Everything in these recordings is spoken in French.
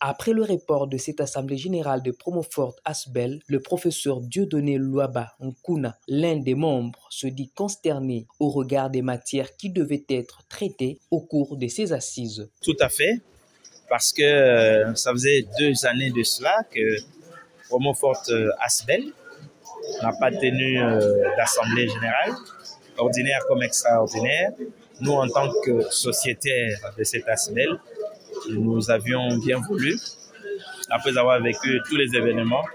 Après le report de cette assemblée générale de Promofort Asbel, le professeur Dieudonné Luaba Nkuna, l'un des membres, se dit consterné au regard des matières qui devaient être traitées au cours de ces assises. Tout à fait, parce que ça faisait 2 années de cela que Promofort Asbel n'a pas tenu d'assemblée générale, ordinaire comme extraordinaire. Nous, en tant que sociétaires de cet Asbel, nous avions bien voulu, après avoir vécu tous les événements,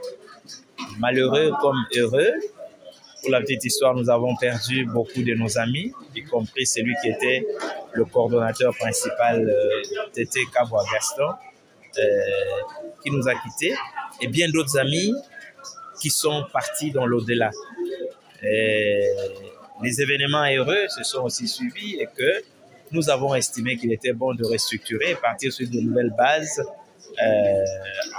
malheureux comme heureux. Pour la petite histoire, nous avons perdu beaucoup de nos amis, y compris celui qui était le coordonnateur principal, Tété Kabwa Gaston, qui nous a quittés, et bien d'autres amis qui sont partis dans l'au-delà. Les événements heureux se sont aussi suivis et que nous avons estimé qu'il était bon de restructurer et partir sur de nouvelles bases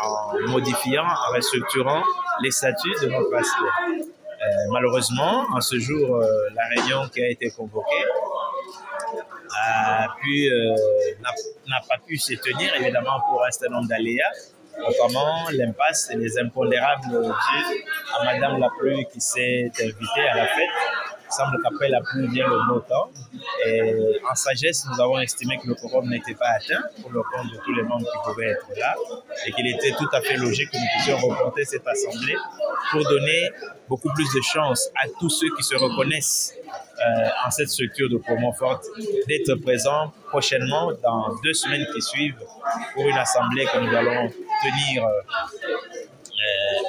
en modifiant, en restructurant les statuts de notre assemblée. Malheureusement, en ce jour, la réunion qui a été convoquée n'a pas pu se tenir, évidemment, pour un certain nombre d'aléas, notamment l'impasse et les impondérables dus à Madame la pluie qui s'est invitée à la fête. Il semble qu'après la pluie vient le beau temps. Et en sagesse, nous avons estimé que le quorum n'était pas atteint pour le compte de tous les membres qui pouvaient être là et qu'il était tout à fait logique que nous puissions reporter cette assemblée pour donner beaucoup plus de chance à tous ceux qui se reconnaissent en cette structure de Promofort d'être présents prochainement dans 2 semaines qui suivent pour une assemblée que nous allons tenir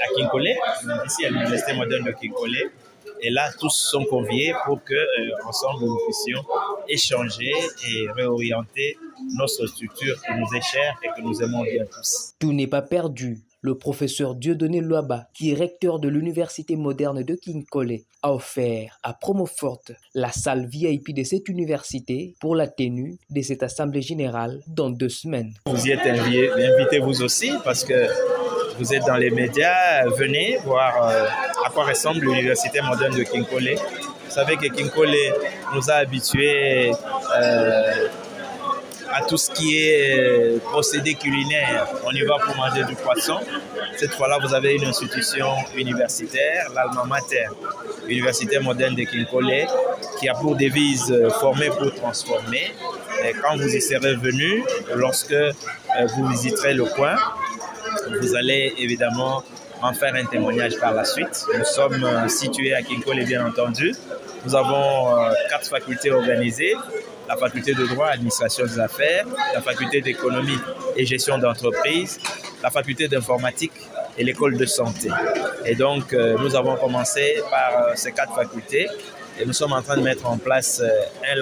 à Kinkole, ici à l'Université moderne de Kinkole. Et là, tous sont conviés pour que, ensemble, nous puissions échanger et réorienter notre structure qui nous est chère et que nous aimons bien tous. Tout n'est pas perdu. Le professeur Dieudonné Luaba, qui est recteur de l'Université moderne de Kinkole, a offert à Promofort la salle VIP de cette université pour la tenue de cette assemblée générale dans 2 semaines. Vous y êtes invités vous aussi parce que vous êtes dans les médias. Venez voir à quoi ressemble l'Université moderne de Kinkole. Vous savez que Kinkole nous a habitués à tout ce qui est procédé culinaire. On y va pour manger du poisson. Cette fois-là, vous avez une institution universitaire, l'Alma Mater, Université moderne de Kinkole, qui a pour devise former pour transformer. Et quand vous y serez venu, lorsque vous visiterez le coin, vous allez évidemment en faire un témoignage par la suite. Nous sommes situés à Kinkole, bien entendu. Nous avons 4 facultés organisées. La faculté de droit, administration des affaires, la faculté d'économie et gestion d'entreprise, la faculté d'informatique et l'école de santé. Et donc, nous avons commencé par ces 4 facultés et nous sommes en train de mettre en place un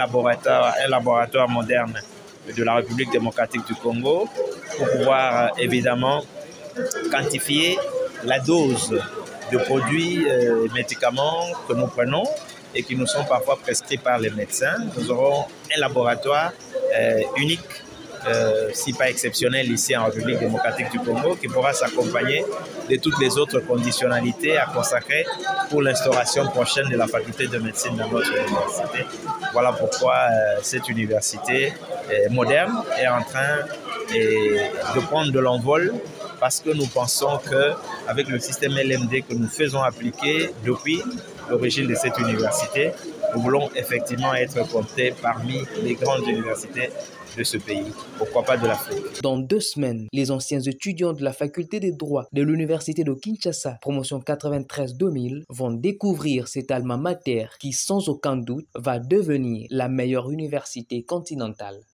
laboratoire moderne de la République démocratique du Congo pour pouvoir évidemment quantifier la dose de produits et médicaments que nous prenons et qui nous sont parfois prescrits par les médecins. Nous aurons un laboratoire unique, si pas exceptionnel, ici en République démocratique du Congo, qui pourra s'accompagner de toutes les autres conditionnalités à consacrer pour l'instauration prochaine de la faculté de médecine dans notre université. Voilà pourquoi cette université moderne est en train de prendre de l'envol, parce que nous pensons qu'avec le système LMD que nous faisons appliquer depuis l'origine de cette université, nous voulons effectivement être comptés parmi les grandes universités de ce pays, pourquoi pas de l'Afrique. Dans 2 semaines, les anciens étudiants de la faculté des droits de l'université de Kinshasa, promotion 93-2000, vont découvrir cet alma mater qui, sans aucun doute, va devenir la meilleure université continentale.